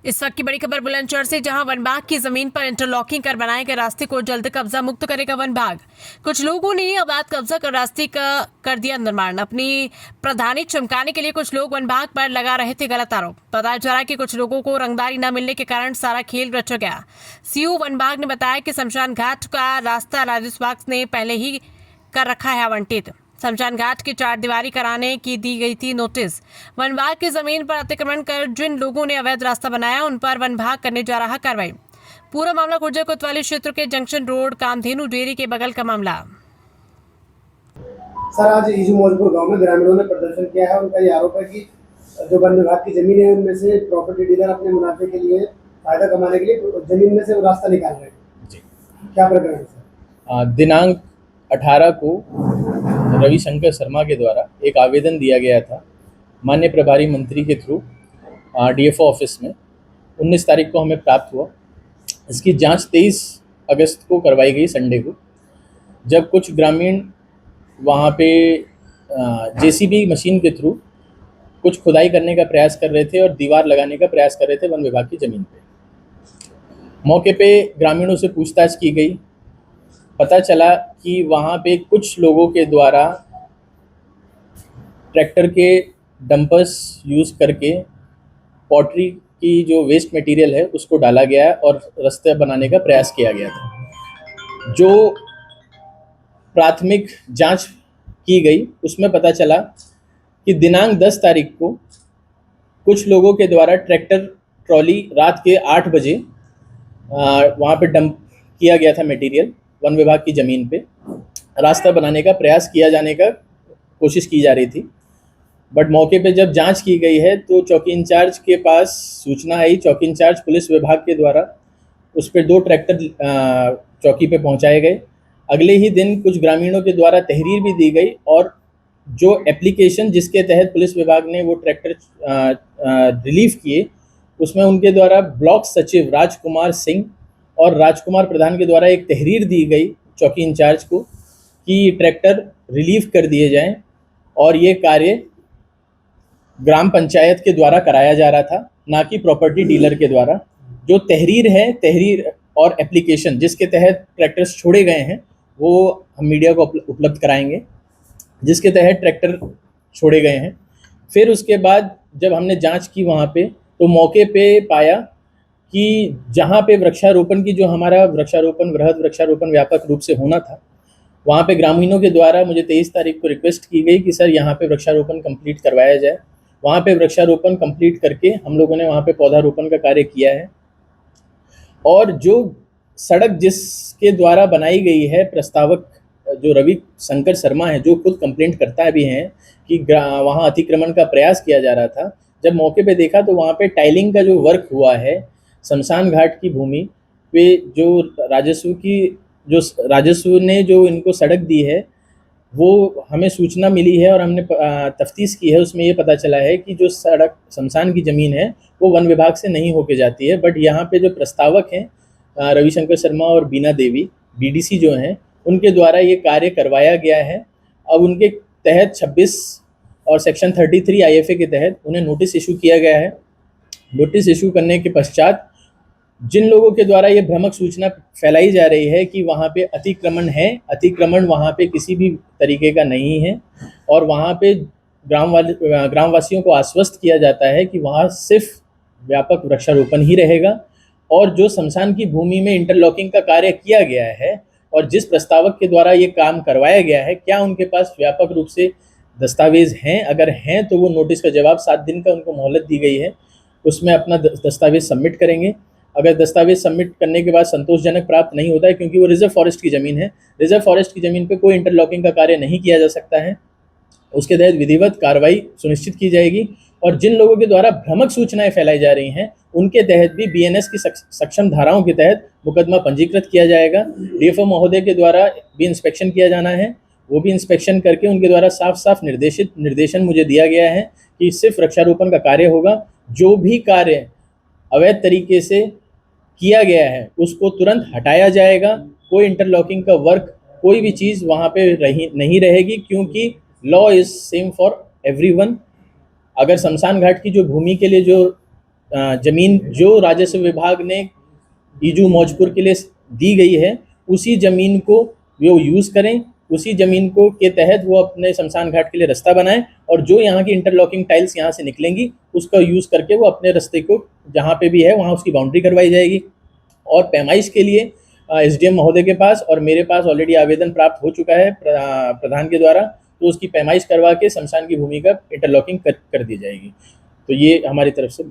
इस वक्त की बड़ी खबर बुलंदशहर से, जहां वन विभाग की जमीन पर इंटरलॉकिंग कर बनाए गए रास्ते को जल्द कब्जा मुक्त करेगा वन विभाग। कुछ लोगों ने अवैध कब्जा कर रास्ते का कर दिया निर्माण। अपनी प्रधानी चमकाने के लिए कुछ लोग वन विभाग पर लगा रहे थे गलत आरोप। बताया जा रहा है कि कुछ लोगों को रंगदारी न मिलने के कारण सारा खेल रच गया। सीओ वन विभाग ने बताया कि शमशान घाट का रास्ता राजस्व विभाग ने पहले ही कर रखा है आवंटित। शमशान घाट की चार दीवारी कराने की दी गई थी नोटिस। वन विभाग की जमीन पर अतिक्रमण कर जिन लोगों ने अवैध रास्ता बनाया उन पर वन विभाग करने जा रहा कार्रवाई। पूरा मामला खुर्जा कोतवाली क्षेत्र के जंक्शन रोड कामधेनु डेयरी के बगल का मामला। सर, आज ईजू मौजपुर गांव में ग्रामीणों ने प्रदर्शन किया है। उनका ये आरोप है कि जो वन विभाग की जमीन है उनमें से प्रॉपर्टी डीलर अपने मुनाफे के लिए, फायदा कमाने के लिए जमीन में से वो रास्ता निकाल रहे हैं। जी। क्या प्रकरण है सर? दिनांक 18 को रविशंकर शर्मा के द्वारा एक आवेदन दिया गया था माननीय प्रभारी मंत्री के थ्रू डीएफओ ऑफिस में। 19 तारीख को हमें प्राप्त हुआ। इसकी जांच 23 अगस्त को करवाई गई, संडे को, जब कुछ ग्रामीण वहाँ पे जेसीबी मशीन के थ्रू कुछ खुदाई करने का प्रयास कर रहे थे और दीवार लगाने का प्रयास कर रहे थे वन विभाग की ज़मीन पे। मौके पे ग्रामीणों से पूछताछ की गई। पता चला कि वहाँ पे कुछ लोगों के द्वारा ट्रैक्टर के डंपर्स यूज़ करके पॉटरी की जो वेस्ट मटेरियल है उसको डाला गया है और रास्ते बनाने का प्रयास किया गया था। जो प्राथमिक जांच की गई उसमें पता चला कि दिनांक 10 तारीख को कुछ लोगों के द्वारा ट्रैक्टर ट्रॉली रात के 8 बजे वहाँ पे डंप किया गया था मटेरियल वन विभाग की ज़मीन पे। रास्ता बनाने का प्रयास किया जाने का कोशिश की जा रही थी, बट मौके पे जब जांच की गई है तो चौकी इंचार्ज के पास सूचना आई। चौकी इंचार्ज पुलिस विभाग के द्वारा उस पर 2 ट्रैक्टर चौकी पे पहुंचाए गए। अगले ही दिन कुछ ग्रामीणों के द्वारा तहरीर भी दी गई और जो एप्लीकेशन जिसके तहत पुलिस विभाग ने वो ट्रैक्टर रिलीव किए उसमें उनके द्वारा ब्लॉक सचिव राजकुमार सिंह और राजकुमार प्रधान के द्वारा एक तहरीर दी गई चौकी इंचार्ज को कि ट्रैक्टर रिलीव कर दिए जाएं और ये कार्य ग्राम पंचायत के द्वारा कराया जा रहा था, ना कि प्रॉपर्टी डीलर के द्वारा। जो तहरीर है, तहरीर और एप्लीकेशन जिसके तहत ट्रैक्टर्स छोड़े गए हैं वो हम मीडिया को उपलब्ध कराएंगे, जिसके तहत ट्रैक्टर छोड़े गए हैं। फिर उसके बाद जब हमने जांच की वहाँ पे तो मौके पे पाया कि जहाँ पे वृक्षारोपण की जो हमारा वृक्षारोपण वृहद वृक्षारोपण व्यापक रूप से होना था, वहाँ पे ग्रामीणों के द्वारा मुझे 23 तारीख को रिक्वेस्ट की गई कि सर यहाँ पे वृक्षारोपण कंप्लीट करवाया जाए। वहाँ पे वृक्षारोपण कंप्लीट करके हम लोगों ने वहाँ पे पौधारोपण का कार्य किया है। और जो सड़क जिसके द्वारा बनाई गई है, प्रस्तावक जो रवि शंकर शर्मा है, जो खुद कंप्लेंट करता भी हैं कि वहाँ अतिक्रमण का प्रयास किया जा रहा था। जब मौके पे देखा तो वहाँ पे टाइलिंग का जो वर्क हुआ है शमशान घाट की भूमि पे, जो राजस्व ने जो इनको सड़क दी है वो हमें सूचना मिली है और हमने तफ्तीश की है। उसमें ये पता चला है कि जो सड़क शमशान की ज़मीन है वो वन विभाग से नहीं होके जाती है, बट यहाँ पे जो प्रस्तावक हैं रविशंकर शर्मा और बीना देवी बीडीसी जो हैं, उनके द्वारा ये कार्य करवाया गया है। अब उनके तहत 26 और सेक्शन 33 आईएफए के तहत उन्हें नोटिस इशू किया गया है। नोटिस इशू करने के पश्चात जिन लोगों के द्वारा ये भ्रामक सूचना फैलाई जा रही है कि वहाँ पे अतिक्रमण है, अतिक्रमण वहाँ पे किसी भी तरीके का नहीं है और वहाँ पे ग्रामवासियों को आश्वस्त किया जाता है कि वहाँ सिर्फ व्यापक वृक्षारोपण ही रहेगा। और जो शमशान की भूमि में इंटरलॉकिंग का कार्य किया गया है और जिस प्रस्तावक के द्वारा ये काम करवाया गया है, क्या उनके पास व्यापक रूप से दस्तावेज हैं? अगर हैं तो वो नोटिस का जवाब 7 दिन का उनको मोहलत दी गई है, उसमें अपना दस्तावेज सबमिट करेंगे। अगर दस्तावेज सबमिट करने के बाद संतोषजनक प्राप्त नहीं होता है, क्योंकि वो रिजर्व फॉरेस्ट की ज़मीन है, रिजर्व फॉरेस्ट की ज़मीन पे कोई इंटरलॉकिंग का कार्य नहीं किया जा सकता है, उसके तहत विधिवत कार्रवाई सुनिश्चित की जाएगी। और जिन लोगों के द्वारा भ्रामक सूचनाएं फैलाई जा रही हैं उनके तहत भी बीएनएस की सक्षम धाराओं के तहत मुकदमा पंजीकृत किया जाएगा। डीएफओ महोदय के द्वारा भी इंस्पेक्शन किया जाना है, वो भी इंस्पेक्शन करके उनके द्वारा साफ साफ निर्देशन मुझे दिया गया है कि सिर्फ वृक्षारोपण का कार्य होगा। जो भी कार्य अवैध तरीके से किया गया है उसको तुरंत हटाया जाएगा। कोई इंटरलॉकिंग का वर्क, कोई भी चीज़ वहाँ पे नहीं रहेगी, क्योंकि law is same for everyone. अगर शमशान घाट की जो भूमि के लिए जो जमीन जो राजस्व विभाग ने ईजू मौजपुर के लिए दी गई है उसी जमीन को वो यूज़ करें, उसी ज़मीन को के तहत वो अपने शमशान घाट के लिए रास्ता बनाएं और जो यहाँ की इंटरलॉकिंग टाइल्स यहाँ से निकलेंगी उसका यूज़ करके वो अपने रास्ते को जहाँ पे भी है वहाँ उसकी बाउंड्री करवाई जाएगी। और पैमाइश के लिए एसडीएम महोदय के पास और मेरे पास ऑलरेडी आवेदन प्राप्त हो चुका है प्रधान के द्वारा, तो उसकी पैमाइश करवा के शमशान की भूमि का इंटरलॉकिंग कर दी जाएगी। तो ये हमारी तरफ से